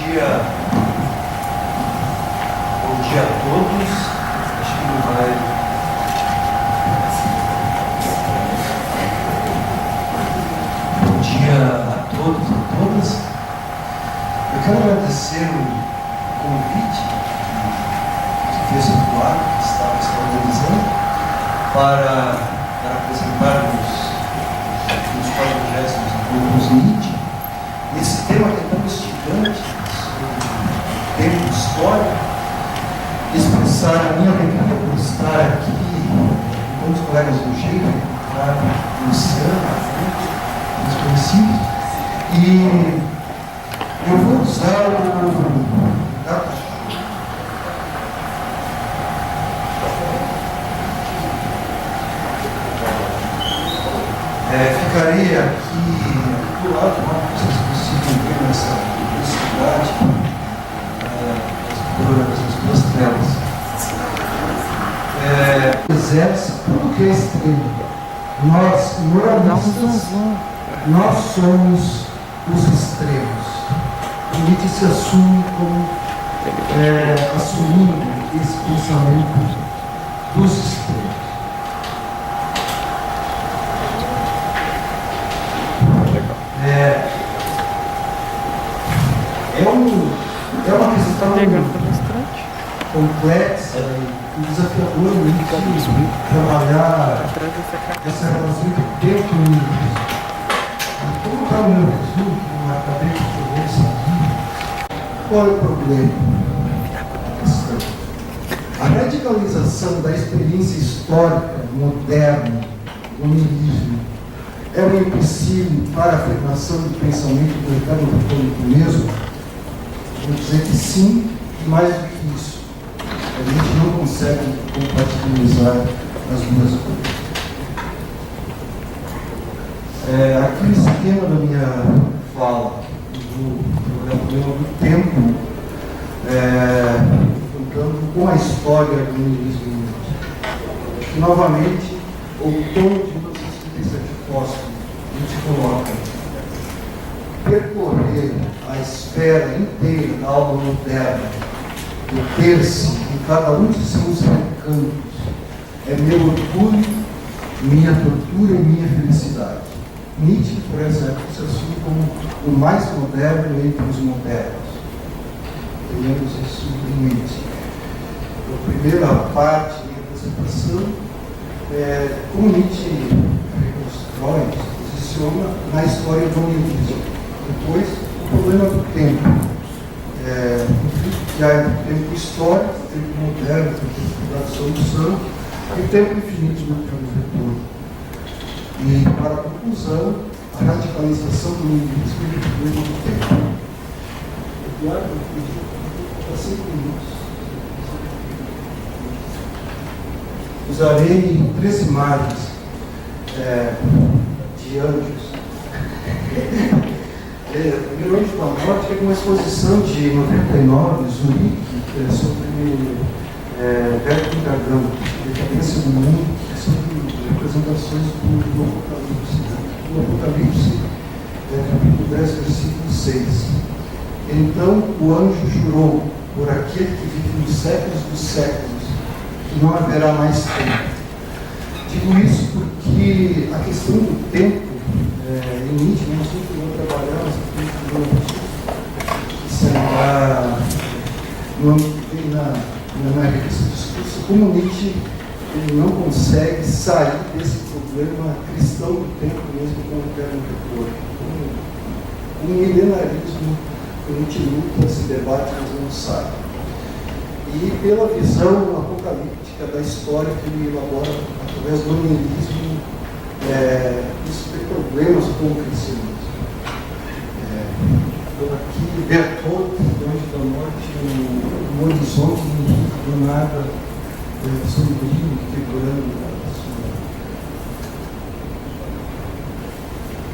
dia a todos. Acho que não vai. Bom dia a todos e a todas. Eu quero agradecer o convite que fez o Eduardo, que estava se organizando, para apresentarmos os 40º encontros NIT. Esse tema que é tão instigante, tempo histórico, expressar a minha alegria por estar aqui com os colegas do GEIRA, Luciano, os conhecidos, e eu vou usar o ficarei aqui do lado, não vocês consigam ver nessa publicidade das duas telas. Exerce tudo que é extremo. Nós, moralistas, nós somos os extremos. O Nietzsche se assume como assumindo esse pensamento dos extremos. É uma questão complexa e desafiadora de trabalhar essa relação de tempo e niilismo. Como está o meu resumo, que eu acabei de fazer, qual é o problema? A radicalização da experiência histórica moderna do niilismo é um empecilho para a afirmação do pensamento do Ricardo Platônico mesmo? Vou dizer que sim, e mais do que isso. A gente não consegue compatibilizar as duas coisas. Aqui no esquema da minha fala, eu vou trabalhar o problema do tempo, contando com a história do niilismo. E, novamente, o tom de 1937 póstumo, a gente coloca percorrer a esfera inteira da alma moderna, deter-se em cada um de seus recantos, é meu orgulho, minha tortura e minha felicidade. Nietzsche, por exemplo, se assume como o mais moderno entre os modernos. Tenhamos isso em mente. A primeira parte da apresentação como Nietzsche reconstrói, se posiciona na história do niilismo. Depois, o problema do tempo. Que há o tempo histórico, o tempo moderno, o tempo da solução, e o tempo infinito do retorno. E, para a conclusão, a radicalização do niilismo e o problema do tempo. Eduardo, eu pedi para 5 minutos. Usarei 3 imagens de anjos. O primeiro Anjo da Morte é uma exposição de 99, Zurique, sobre Verbo do Dragão, Decadência do Mundo, que são representações do Apocalipse, capítulo 10, versículo 6. Então o anjo jurou por aquele que vive nos séculos dos séculos, que não haverá mais tempo. Digo isso porque a questão do tempo, em Nietzsche, nós sempre vamos trabalhar, nós sempre vamos na revista Discurso, como Nietzsche ele não consegue sair desse problema cristão do tempo mesmo com o eterno retorno. Com o milenarismo, a gente luta, se debate, mas não sai. E pela visão apocalíptica da história que ele elabora através do niilismo, isso tem problemas com o cristianismo. Então aqui, Bertolt, do Anjo da Morte, um horizonte do nada, sombrio, quebrando a sua.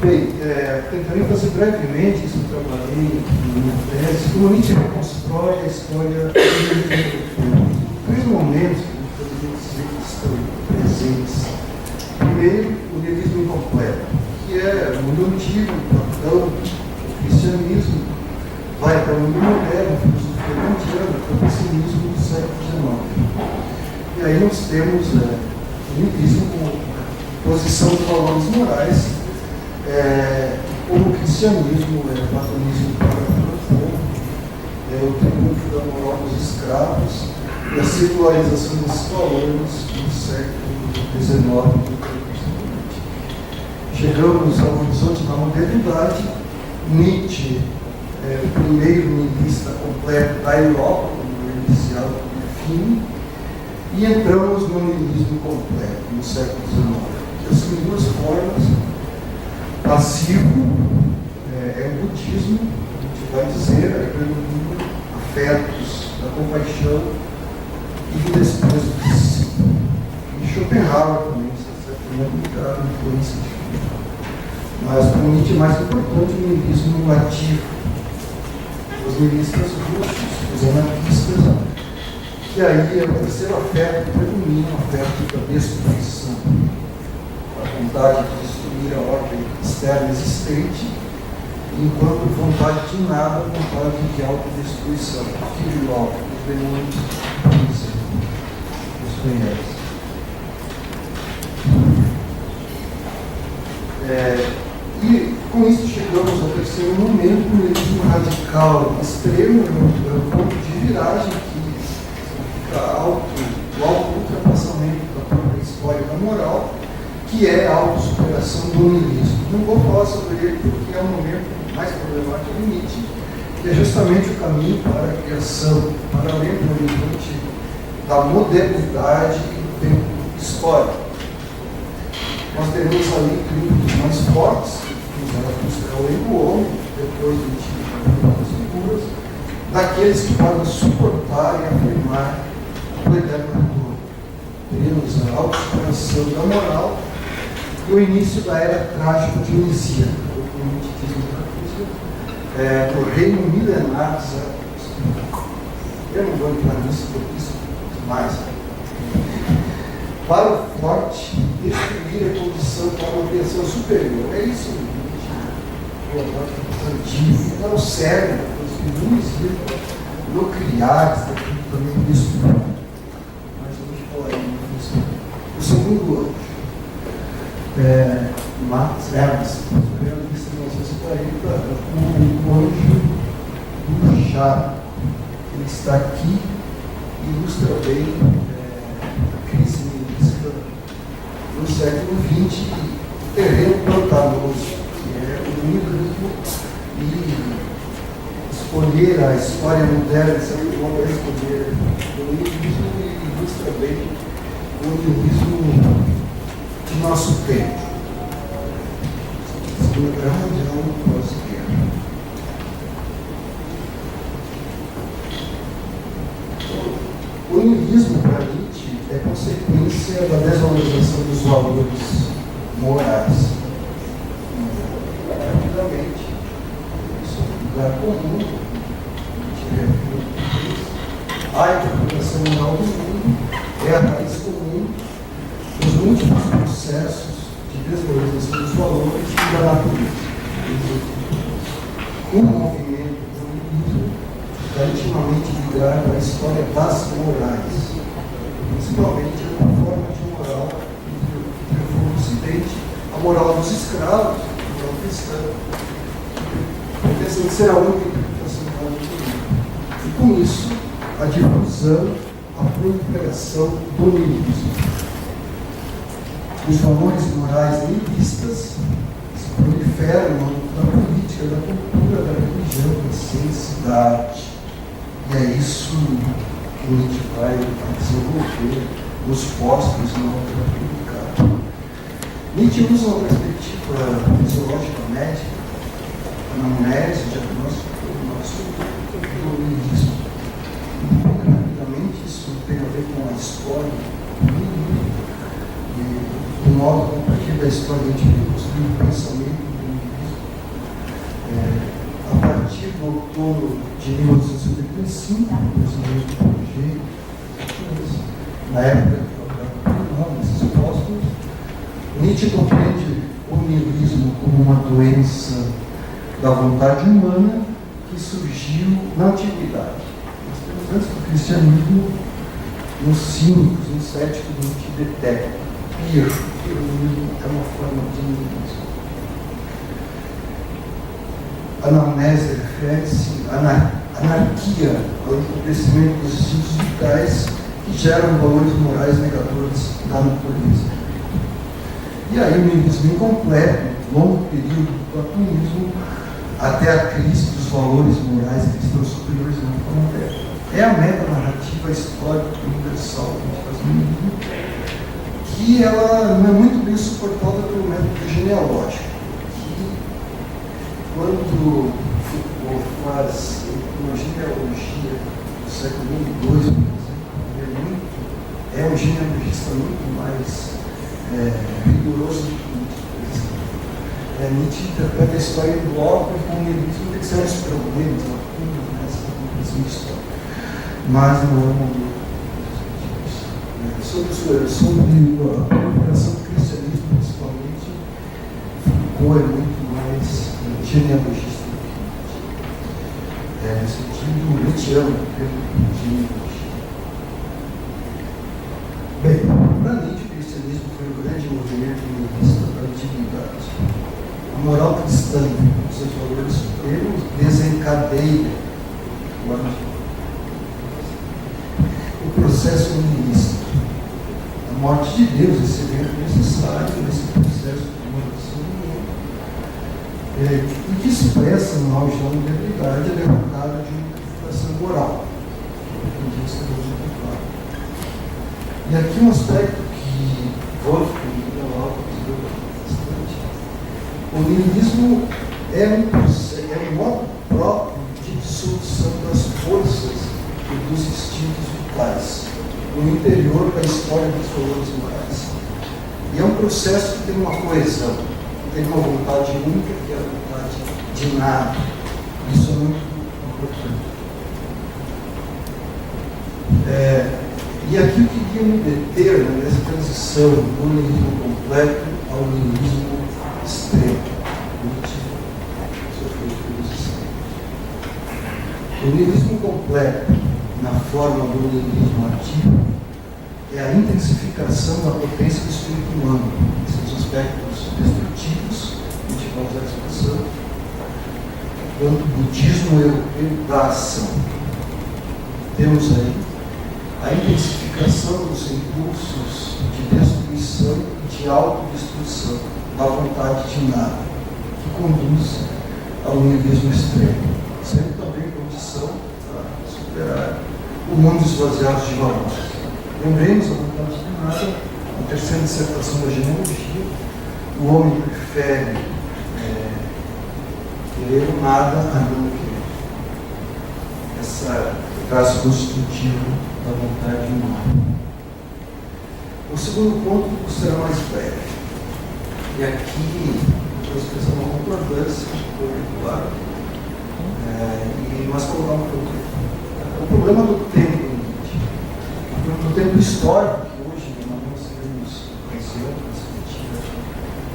Bem, tentarei fazer brevemente isso que eu trabalhei na minha tese, como Nietzsche reconstrói a história do tempo. 3 momentos que a gente poderia dizer que estão presentes. Primeiro, o niilismo incompleto, que é muito antigo, Platão, o cristianismo, vai até o mundo moderno, filosofia kantiana, até o pessimismo do século XIX. E aí nós temos o niilismo como posição de valores morais, como o cristianismo, o platonismo para o povo, o triunfo da moral dos escravos e a secularização desses valores no século XIX. Chegamos ao horizonte da modernidade. Nietzsche, o primeiro niilista completo da Europa, como iniciado por Fini, e entramos no niilismo completo no século XIX. Essas duas formas, passivo é o budismo, a gente vai dizer, a economia, afetos da compaixão e do desprezo de si. E Schopenhauer também, certamente, a influência de Schopenhauer. Mas, para o Nietzsche, mais importante, o niilismo ativo. Os niilistas russos, os anarquistas, que aí é o terceiro afeto que predomina, o afeto da destruição. A vontade de destruir a ordem externa existente, enquanto vontade de nada, vontade de autodestruição. Filho os demônios, os conhece. E com isso chegamos ao terceiro momento, o niilismo radical extremo, é o ponto de viragem que significa o auto-ultrapassamento da própria história da moral, que é a autossuperação do niilismo. Não vou falar sobre ele porque é o momento mais problemático do Nietzsche, que é justamente o caminho para a criação, para além do horizonte da modernidade e do tempo histórico. Nós teremos ali triunfos mais fortes, que Zaratustra é o homem, depois de outras figuras, daqueles que podem suportar e afirmar o eterno retorno. Teremos a autossuperação da moral e o início da era trágica dionisíaca, ou como a gente diz no Zaratustra, do reino milenar de Zaratustra. Eu não vou entrar nisso, porque isso é mais. Para o forte, destruir a condição para uma criação superior. É isso, gente. É o cérebro, os vilões nucleares, também isso. Mas eu vou falar isso. O segundo Max Ernst, realista de 1940, o anjo do chá. Ele está aqui e ilustra bem a crise no século XX, terreno pantanoso, que é o niilismo, e escolher a história moderna de século XIX é escolher o niilismo e ilustra bem o niilismo de nosso tempo. Segunda Guerra Mundial, pós-guerra. O niilismo, para Nietzsche, é consequência da desvalorização dos valores morais. Rapidamente, isso é um lugar comum, a interpretação moral do mundo é a raiz comum dos múltiplos processos de desvalorização dos valores e da natureza. O movimento do niilismo está intimamente ligado à história das morais, principalmente a forma de moral que foi no Ocidente, a moral dos escravos, a moral cristã, pretende ser a única interpretação moral do mundo. E com isso, a difusão, a proliferação do niilismo. Os valores morais niilistas se proliferam na política, da cultura, da religião, da ciência, da arte. E é isso que a gente vai desenvolver nos postos na obra publicada. Nietzsche usa uma perspectiva fisiológica médica, anamnese, diagnóstico, do niilismo. Rapidamente, isso tem a ver com a história do niilismo e o modo como, a partir da história, a gente reconstruiu o pensamento do niilismo. A partir do outono de 1875, na época desses postos, Nietzsche compreende o niilismo como uma doença da vontade humana que surgiu na antiguidade. Nós temos antes do cristianismo uns cínicos, uns céticos do antibetec. Pirronismo é uma forma de niilismo. Anamnésia refere-se à anarquia, ao empobrecimento dos instintos vitais que geram valores morais negadores da natureza. E aí o niilismo incompleto, longo período do platonismo, até a crise dos valores morais cristãos superiores na forma dela. É a meta-narrativa histórica universal que a gente faz no niilismo, que ela não é muito bem suportada pelo método genealógico, que quando Foucault faz uma genealogia do século I, por exemplo, é um genealogista muito mais rigoroso do que Nietzsche, por exemplo. Nietzsche interpreta a história em bloco e com o niilismo tem sérios problemas, lacunas nessa compreensão histórica. Mas não é o momento. Sobre a proliferação do cristianismo, principalmente, Foucault é muito mais genealogista do que Nietzsche. No sentido nietzscheano, genealogia. Bem, para Nietzsche, o cristianismo foi o grande movimento niilista da antiguidade. A moral cristã, com seus valores supremos, desencadeia o processo niilista. A morte de Deus, esse evento necessário nesse processo de humanização do mundo, e que expressa no auge da modernidade a derrocada de uma interpretação moral, que isso é muito claro. E aqui um aspecto que Wolfgang considerou bastante: o niilismo é um modo próprio de dissolução das forças e dos instintos vitais no interior da história dos valores morais. E é um processo que tem uma coesão, que tem uma vontade única, que é a vontade de nada. Isso é muito importante. E aqui eu queria me deter nessa transição do niilismo completo ao niilismo extremo. O niilismo completo, na forma do niilismo ativo, é a intensificação da potência do espírito humano, seus aspectos destrutivos, que a gente vai usar a expressão, quanto o budismo europeu da ação. Temos aí a intensificação dos impulsos de destruição e de autodestruição, da vontade de nada, que conduz ao niilismo extremo, sendo também condição para superar o mundo esvaziado de valores. Lembremos a vontade de nada, a terceira dissertação da genealogia: o homem prefere querer o nada a não querer. Esse é o traço constitutivo da vontade humana. O segundo ponto será mais breve. E aqui eu vou expressar uma concordância curricular, mas colocar um problema. O problema do tempo, do tempo histórico, que hoje nós não seguimos ocasião para discutir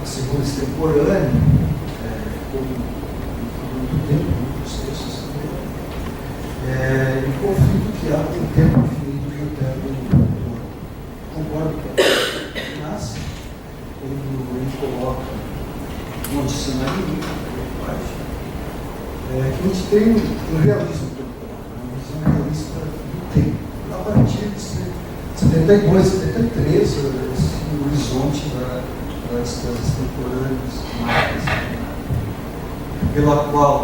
a segunda extemporânea, como muito tempo, muitos textos também, e o conflito que há entre o tempo infinito e o tempo limitador. Concordo com o Nasce, quando ele coloca um dicionário livre, que a gente tem um realismo temporal, uma visão realista do tempo. A partir de 72, 73, esse horizonte das extemporâneas marcas, pela qual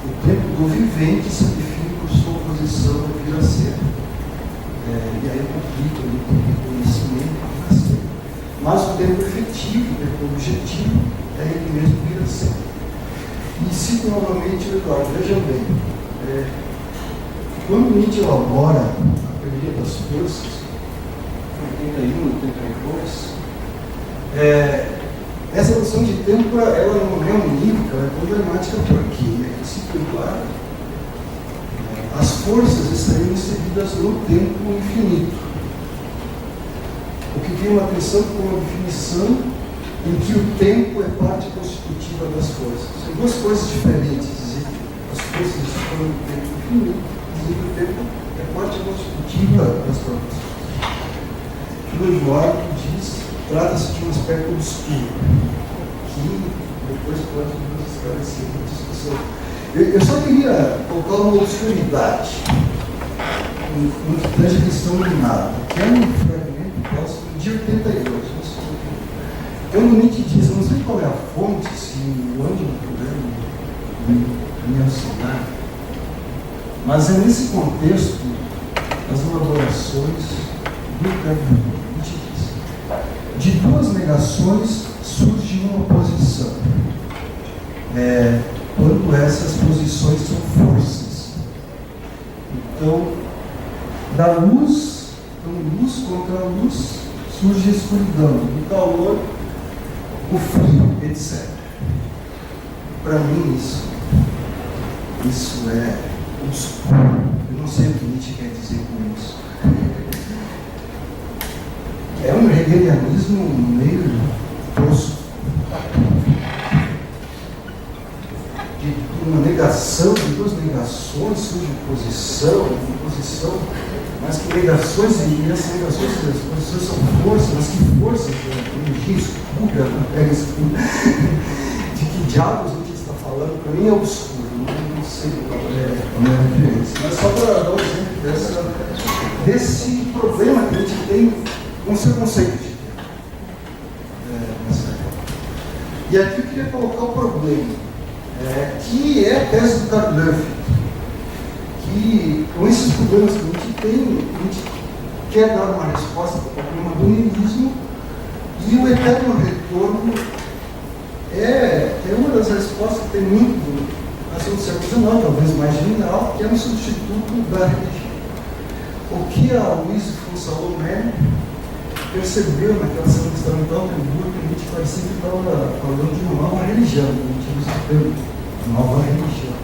o tempo do vivente se define por sua oposição ao vir a ser. E aí o conflito entre o conhecimento e o vir a ser. Mas o tempo efetivo, o tempo objetivo, é ele mesmo vir a ser. E cito novamente o Eduardo, vejam bem, quando Nietzsche elabora a teoria das forças, 81, 82, essa noção de tempo ela não é unívoca, ela é problemática porque, aqui cito o Eduardo, as forças estariam inseridas no tempo infinito, o que tem uma atenção com uma definição em que o tempo é parte constitutiva das forças. São duas coisas diferentes. As vocês estão no tempo infinito, dizem que o tempo é parte constitutiva das próprias. O Eduardo diz, trata-se de um aspecto obscuro, que depois pode nos esclarecer na discussão. Eu só queria colocar uma obscuridade no que tange a questão do nada, que é um fragmento próximo de 82. Quando Nietzsche diz, não sei qual é a fonte, se o ânimo puder me auxiliar, mas é nesse contexto das elaborações do fragmento. Nietzsche diz, de duas negações surge uma posição, quando essas posições são forças. Então, da luz, luz contra a luz, surge a escuridão, o calor, o frio, etc. Para mim, isso é obscuro. Eu não sei o que Nietzsche quer dizer com isso. É um hegelianismo meio tosco. De uma negação, de duas negações, surge posição, mas que negações, e essas negações, as posições são forças, mas que forças, energia escura, de que diabos a gente está falando, para mim é obscuro, não sei qual é a diferença. Mas só para dar um exemplo desse problema que a gente tem com o seu conceito de tempo. E aqui eu queria colocar o problema, que é a tese do Karl Löffel, que com esses problemas que a gente tem, a gente quer dar uma resposta para o problema do niilismo, e o eterno retorno é uma das respostas que tem muito na ação do século XIX, talvez mais general, que é um substituto da religião. O que a Luísa Fonsalomé percebeu naquela cena experimental do Hamburgo, que a gente parecia que estava falando de uma nova religião, a gente usa o termo nova religião.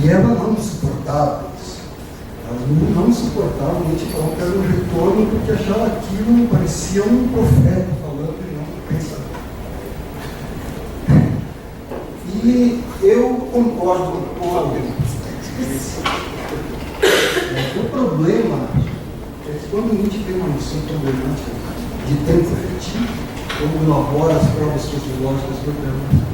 E ela não suportava isso. Ela não suportava, a gente falava que era um retorno, porque achava aquilo me parecia um profeta falando e não um pensador. E eu concordo com isso. O problema é que quando Nietzsche tem uma noção problemática de tempo efetivo, como elabora as provas sociológicas do tempo,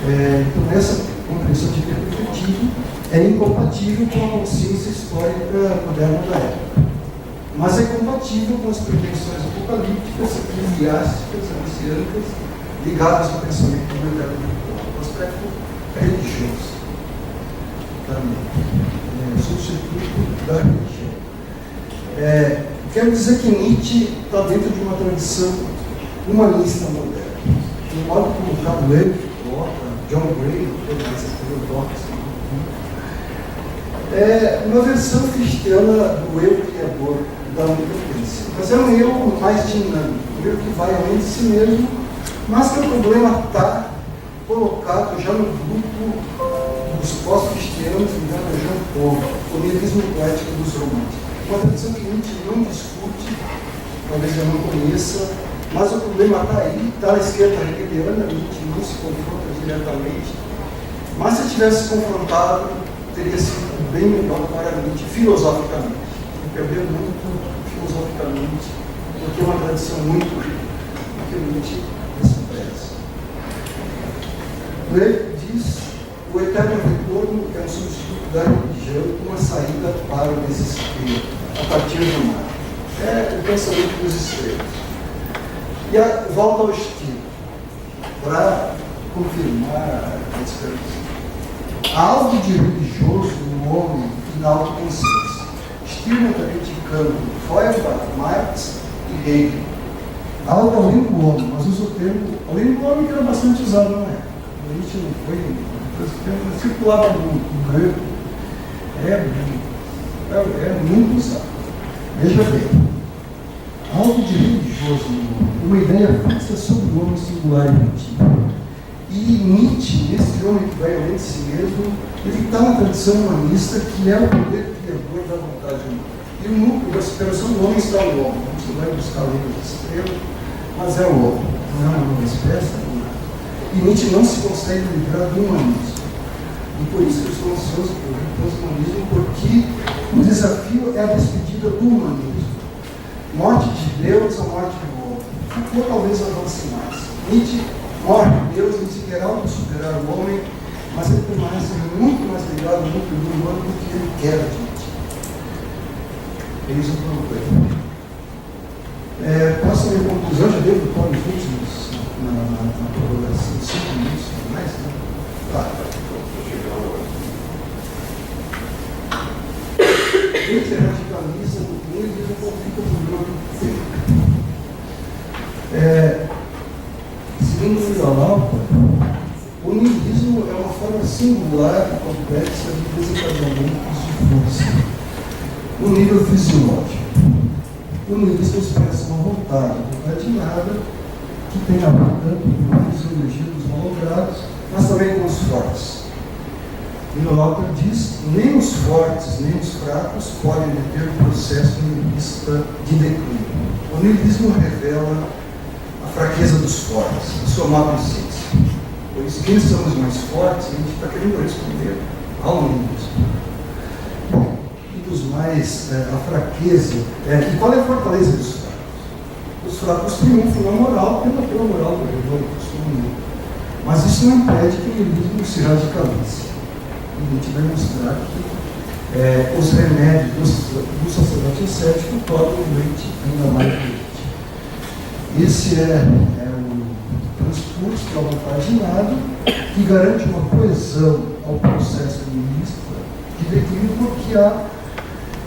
então essa compreensão de tempo efetivo é incompatível com a ciência histórica moderna da época, mas é compatível com as pretensões apocalípticas, eclesiásticas, messiânicas, ligadas ao pensamento do eterno, o aspecto religioso também. Substituto da religião. Quero dizer que Nietzsche está dentro de uma tradição humanista moderna. De modo como o Karl Löffel coloca, John Gray, mais heterodoxa, uma versão cristiana do eu criador da onipotência. Mas é um eu mais dinâmico, um eu que vai além de si mesmo, mas que o problema está colocado já no grupo dos pós-cristianos ligados a Jean Paul, o niilismo poético dos românticos. Uma tradição que Nietzsche não discute, talvez eu não conheça, mas o problema está aí, está à esquerda hegeliana, Nietzsche não se confronta diretamente, mas se tivesse confrontado, teria sido bem melhor para Nietzsche filosoficamente. Ele perdeu muito filosoficamente, porque é uma tradição muito rica, que Nietzsche despreza. Ele diz: o eterno retorno é um substituto da religião, uma saída para o desespero, a partir do mar. É o pensamento dos extremos. E volta ao estilo, para confirmar a esperança. Há algo de religioso no homem e na autoconsciência. Stirner está criticando Feuerbach, Marx e Hegel. Há algo além do homem, mas usa o termo além do homem que era bastante usado na época. A gente não foi, circulava no grego, é muito usado. Veja bem, algo de religioso no homem, uma ideia fixa sobre o homem singular e íntimo. E Nietzsche, esse homem que vai além de si mesmo, ele está na tradição humanista que é o poder criador da vontade humana. E o núcleo da superação do homem está no homem. A gente vai buscar línguas extremas, mas é o homem, não é uma espécie, não é nada. E Nietzsche não se consegue livrar do humanismo. E por isso eu estou ansioso por o transhumanismo, porque o desafio é a despedida do humanismo. Morte de Deus ou morte de homem? Foucault talvez avance mais. Nietzsche morre de Deus, Nietzsche quer auto-superar o homem, mas ele permanece muito mais ligado ao núcleo humano do que ele quer de Nietzsche. É isso que eu vou posso ler conclusão, já devo estar nos últimos, na prorrogação de 5 minutos, mais, né? Tá. Nietzsche radicaliza no meio e fica por outro tempo. Segundo o Vila-Lata, o niilismo é uma forma singular e complexa de desencadeamentos de força no nível fisiológico. O niilismo expressa uma vontade de nada que tem a ver tanto com a energia dos malogrados, mas também com os fortes. Vila-Lata diz: nem os fortes nem os fracos podem deter o processo niilista de declínio. O niilismo revela a fraqueza dos fortes, a sua má essência. Pois quem são os mais fortes, a gente está querendo responder ao niilismo. Bom, e dos mais, a fraqueza, e qual é a fortaleza dos fracos? Os fracos triunfam na moral, pela moral do revolto, mas isso não impede que o niilismo se radicalize. E a gente vai mostrar que os remédios do sacerdote ascético tornam o doente ainda mais doente. Esse é o transcurso da vontade de nada, que garante uma coesão ao processo niilista de declínio, porque há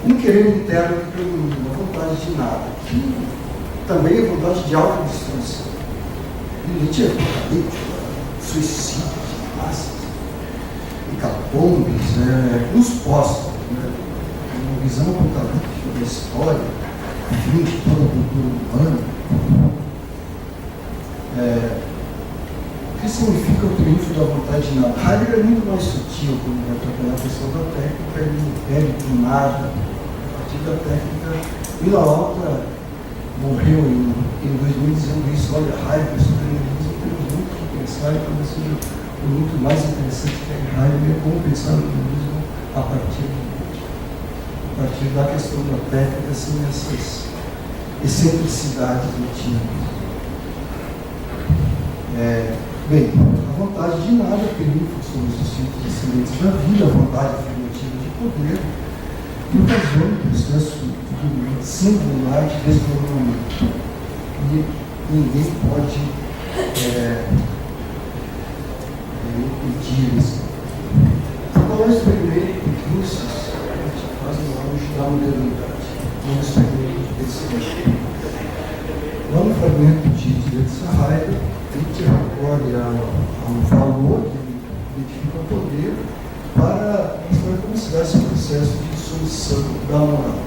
um querer interno que predomina, a vontade de nada, que também é vontade de autodestruição. E Nietzsche é apocalíptico, suicídio, massas, hecatombe, nos postos, né? Uma visão apocalíptica da história, de toda a cultura humana. O que significa o triunfo da vontade de nada? Heidegger é muito mais sutil quando vai trabalhar a questão da técnica, ele não pede por nada. A partir da técnica, Vila-Lata morreu em 2000 dizendo isso: olha, Heidegger sobre o niilismo, temos muito que pensar, e talvez seja o muito mais interessante que é Heidegger, como pensar no niilismo a partir da questão da técnica, sem essas excentricidades do time. Bem, a vontade de nada triunfa sobre os instintos descendentes da vida, a vontade afirmativa de poder, e ocasiona um processo singular de desdobramento. E ninguém pode impedir isso. Qual é o experimento de Russas que a gente faz no auge da modernidade? Um experimento de pensamento. Lá no fragmento de Heidegger, Nietzsche recorre a um valor que identifica o poder para mostrar como se dá esse processo de dissolução da moral.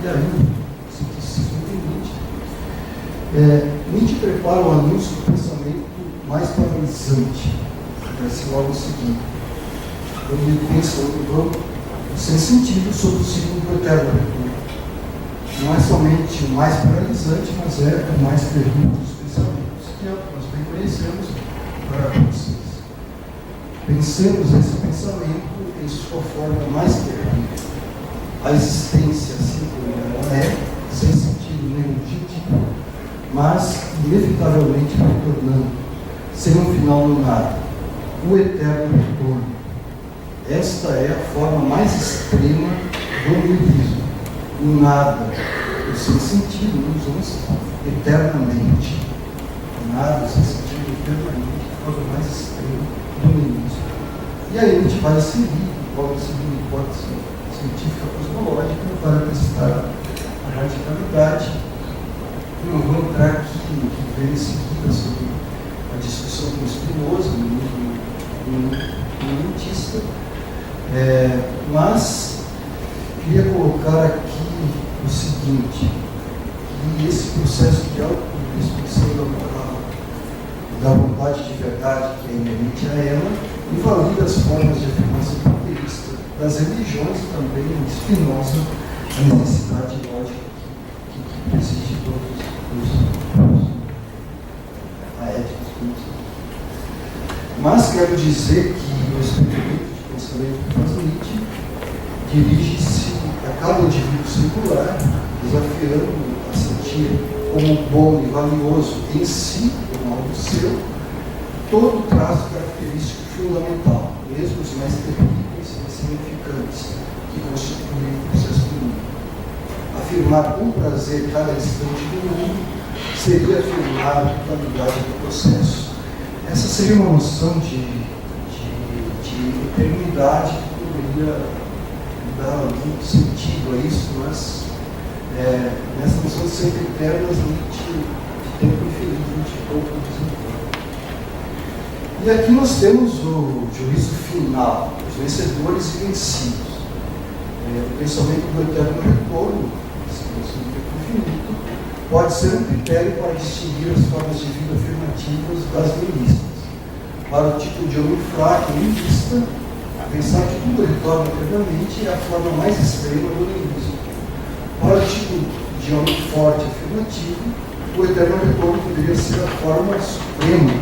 E aí, o ceticismo de Nietzsche. Nietzsche prepara o anúncio do pensamento mais paralisante. Vai ser logo o seguinte: quando ele pensa no campo sem sentido sobre o ciclo do eterno retorno. Não é somente o mais paralisante, mas é o mais terrível dos pensamentos, que nós bem conhecemos para vocês. Pensemos esse pensamento em sua forma mais terrível. A existência, assim como ela é, sem sentido nenhum objetivo, mas inevitavelmente retornando, sem um final no nada, o eterno retorno. Esta é a forma mais extrema do niilismo. O nada, o sem sentido, nos vamos eternamente. O nada, o sem sentido, eternamente, a forma mais extrema do niilismo. E aí a gente vai seguir, logo seguir a hipótese científica cosmológica para testar a radicalidade. Não vou entrar aqui no que vem em seguida sobre a discussão com Spinoza, no niilista, mas queria colocar aqui o seguinte: que esse processo de autodestruição da moral, da vontade de verdade que é inerente a ela, invalida as formas de afirmação panteísta das religiões e também em Spinoza a necessidade lógica que preside todos a ética dos. Mas quero dizer que o experimento de pensamento que faz Nietzsche dirige-se a cada indivíduo singular, desafiando a sentir como bom e valioso em si, como algo seu, todo traço característico fundamental, mesmo os mais terríveis e insignificantes, que constituem o processo do mundo. Afirmar com prazer cada instante do mundo seria afirmar a totalidade do processo. Essa seria uma noção de eternidade que poderia dar muito sentido a isso, mas nessa noção de sempre eternas, Nietzsche, de tempo infinito, Nietzsche pouco desenvolve. E aqui nós temos o juízo final, os vencedores e vencidos. O pensamento do eterno retorno, esse pensamento infinito, pode ser um critério para distinguir as formas de vida afirmativas das nihilistas. Para o tipo de homem fraco e nihilista, pensar que tudo retorna eternamente é a forma mais extrema do nihilismo. Para o tipo de homem forte e afirmativo, o eterno retorno poderia ser a forma suprema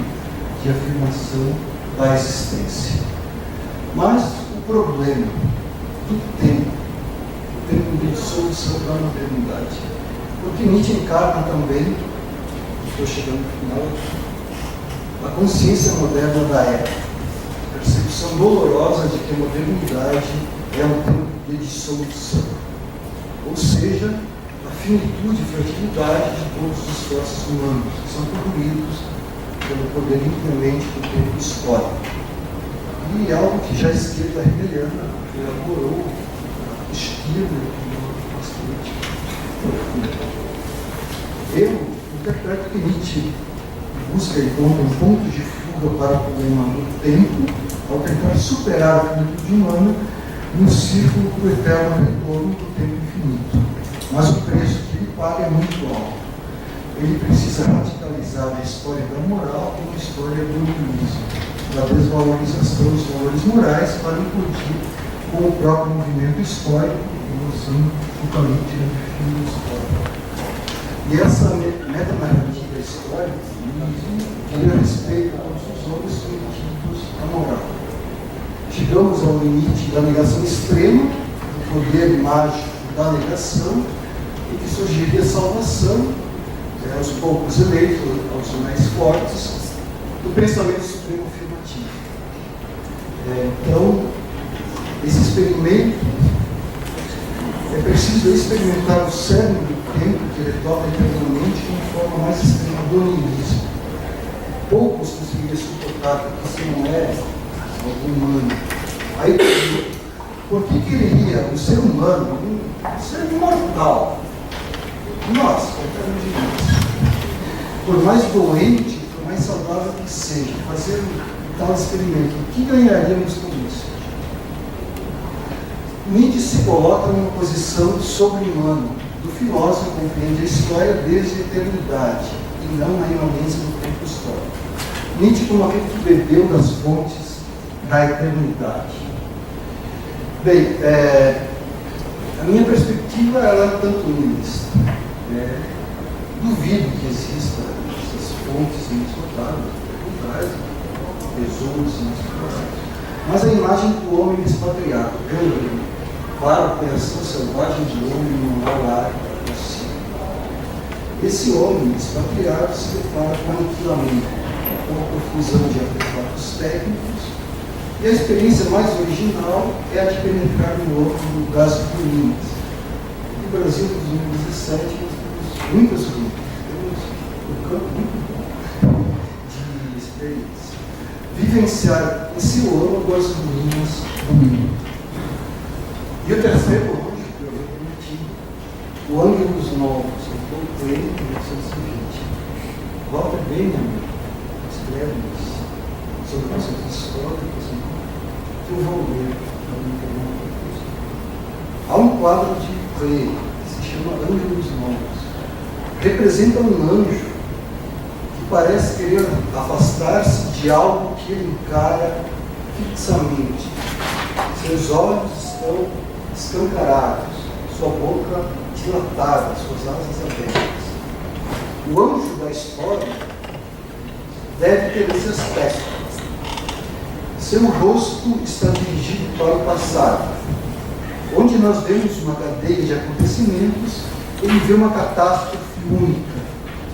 de afirmação da existência. Mas o problema do tempo de dissolução da modernidade, porque Nietzsche encarna também, estou chegando no final, a consciência moderna da época, a percepção dolorosa de que a modernidade é um tempo de dissolução, ou seja, a finitude e fragilidade de todos os esforços humanos, que são corroídos pelo poder inclemente do tempo histórico. E algo que já a esquerda hegeliana elaborou, a esquerda, bastante profunda. Eu interpreto que Nietzsche busca e encontra um ponto de fuga para o problema do tempo, ao tentar superar a finitude humana no círculo do eterno retorno do tempo infinito. Mas o preço que ele paga é muito alto. Ele precisa radicalizar a história da moral como a história do nihilismo, da desvalorização dos valores morais para implodir com o próprio movimento histórico, evolução apocalíptica do fim histórico. E essa metanarrativa histórica diz respeito a todos os homens submetidos à moral. Chegamos ao limite da negação extrema, do poder mágico da negação, e que surgiria salvação aos poucos eleitos, aos mais fortes, do pensamento supremo afirmativo. Então, esse experimento, é preciso experimentar o cerne do tempo que retorna eternamente de uma forma mais extrema do nihilismo. Poucos conseguiriam suportar porque isso não é algo humano. Aí, por que queria um ser humano, um ser mortal, nós, qualquer um de nós, por mais doente, por mais saudável que seja, fazer um tal experimento, o que ganharíamos com isso? Nietzsche se coloca numa posição sobre-humana. Do filósofo compreende a história desde a eternidade e não na imanência do tempo histórico. Nietzsche, como aquele que bebeu das fontes da eternidade. Bem, a minha perspectiva ela é tanto nihilista. Duvido que existam essas fontes inesgotáveis, tesouros inesgotáveis. Mas a imagem do homem expatriado, para a criação selvagem de homem no lar possível. Esse homem expatriado se depara com aniquilamento, com a profusão de artefatos técnicos, e a experiência mais original é a de penetrar no outro do gás de ruínas. No Brasil, em 2017, nós temos muitas ruínas, temos um campo muito bom de experiência. Vivenciar esse âmago as ruínas do mundo. E o terceiro anjo, que eu prometi, o Ângelos Novos, eu voltei em 1920. Walter Benjamin escreve sobre conceitos históricos, que eu vou ler para não interromper. Há um quadro de Klee, que se chama Ângelos Novos. Representa um anjo que parece querer afastar-se de algo que ele encara fixamente. Seus olhos estão escancarados, sua boca dilatada, suas asas abertas. O anjo da história deve ter esse aspecto. Seu rosto está dirigido para o passado. Onde nós vemos uma cadeia de acontecimentos, ele vê uma catástrofe única,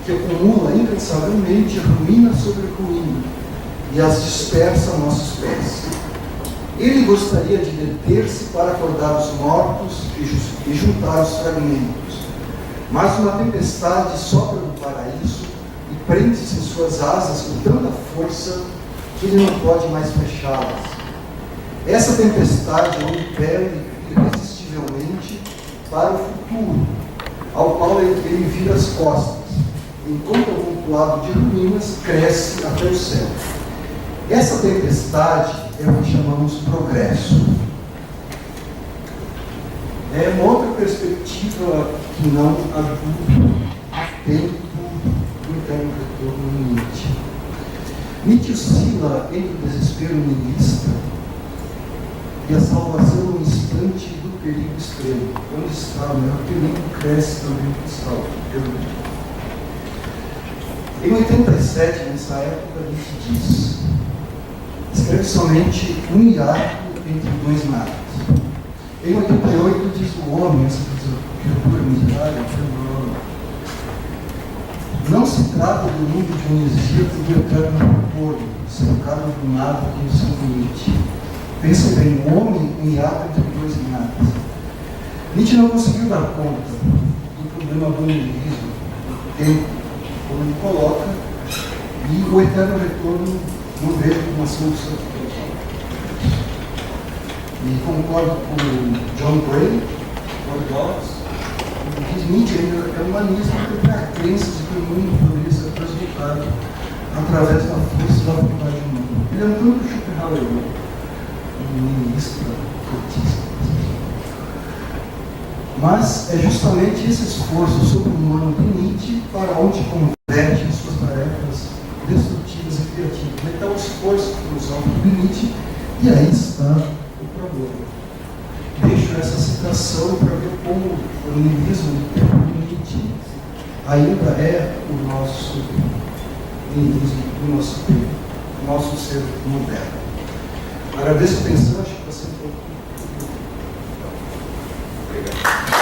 que acumula incansavelmente ruína sobre ruína e as dispersa a nossos pés. Ele gostaria de deter-se para acordar os mortos e juntar os fragmentos. Mas uma tempestade sopra do paraíso e prende-se em suas asas com tanta força que ele não pode mais fechá-las. Essa tempestade o impele irresistivelmente para o futuro, ao qual ele vira as costas, enquanto o amontoado de ruínas cresce até o céu. Essa tempestade é o que chamamos progresso. É uma outra perspectiva que não a do tempo do eterno retorno de Nietzsche. Nietzsche oscila entre o desespero nihilista e a salvação no instante do perigo extremo. Onde está o maior perigo, cresce também o salto. Em 87, nessa época, Nietzsche diz: escreve somente um hiato entre dois mares. Em 88 diz o homem, essa criatura miserável, não se trata do mundo de um exílio do eterno retorno, cercado do nada como seu limite. Pense bem, o homem um hiato entre dois mares. Nietzsche não conseguiu dar conta do problema do nihilismo, do tempo, como ele coloca, e o eterno retorno não veio como uma solução. E concordo com John Gray, que Nietzsche ainda é humanista porque tem a crença de que o mundo poderia ser transmutado através da força da vontade humana. Ele é um tanto Schopenhauer, um nihilista, artista. Mas é justamente esse esforço sobre-humano de Nietzsche para onde converte as suas tarefas destrutivas e criativas. Então, o esforço filosófico de Nietzsche, e aí está o problema. Deixo essa citação para ver como o nihilismo do tempo de Nietzsche ainda é o nosso nihilismo do nosso tempo, o nosso ser moderno. Agradeço a atenção, acho que vai ser um pouco. Obrigado.